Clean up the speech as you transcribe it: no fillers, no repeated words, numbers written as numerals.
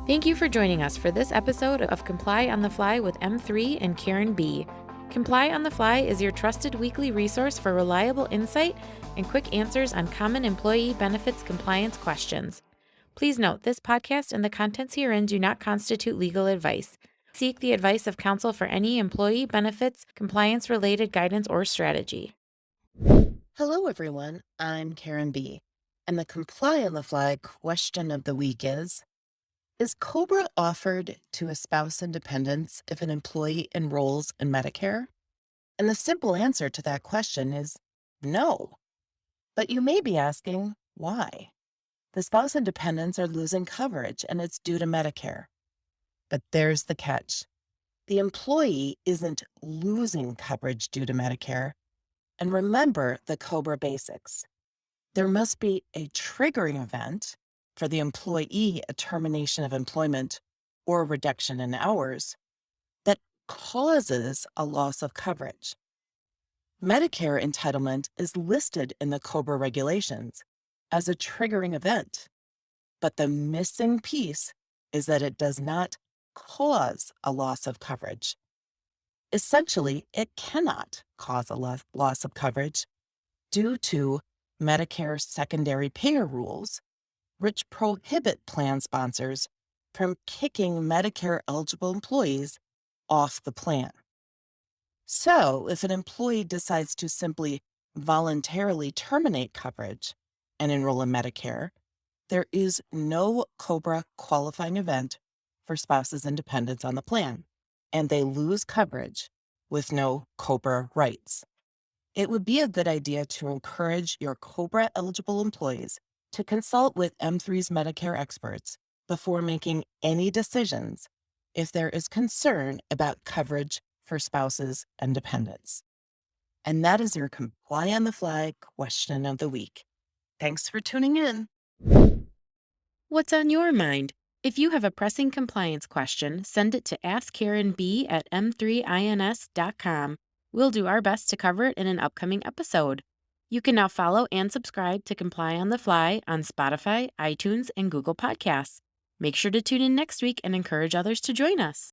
Thank you for joining us for this episode of Comply on the Fly with M3 and Karen B. Comply on the Fly is your trusted weekly resource for reliable insight and quick answers on common employee benefits compliance questions. Please note, this podcast and the contents herein do not constitute legal advice. Seek the advice of counsel for any employee benefits compliance-related guidance or strategy. Hello, everyone. I'm Karen B. And the Comply on the Fly question of the week is COBRA offered to a spouse and dependents if an employee enrolls in Medicare? And the simple answer to that question is no. But you may be asking, why? The spouse and dependents are losing coverage and it's due to Medicare. But there's the catch. The employee isn't losing coverage due to Medicare. And remember the COBRA basics. There must be a triggering event for the employee, a termination of employment or a reduction in hours that causes a loss of coverage. Medicare entitlement is listed in the COBRA regulations as a triggering event, but the missing piece is that it does not cause a loss of coverage. Essentially, it cannot cause a loss of coverage due to Medicare secondary payer rules, which prohibit plan sponsors from kicking Medicare-eligible employees off the plan. So, if an employee decides to simply voluntarily terminate coverage and enroll in Medicare, there is no COBRA qualifying event for spouses and dependents on the plan, and they lose coverage with no COBRA rights. It would be a good idea to encourage your COBRA-eligible employees to consult with M3's Medicare experts before making any decisions if there is concern about coverage for spouses and dependents. And that is your Comply on the Fly question of the week. Thanks for tuning in. What's on your mind? If you have a pressing compliance question, send it to askkarenb@m3ins.com. We'll do our best to cover it in an upcoming episode. You can now follow and subscribe to Comply on the Fly on Spotify, iTunes, and Google Podcasts. Make sure to tune in next week and encourage others to join us.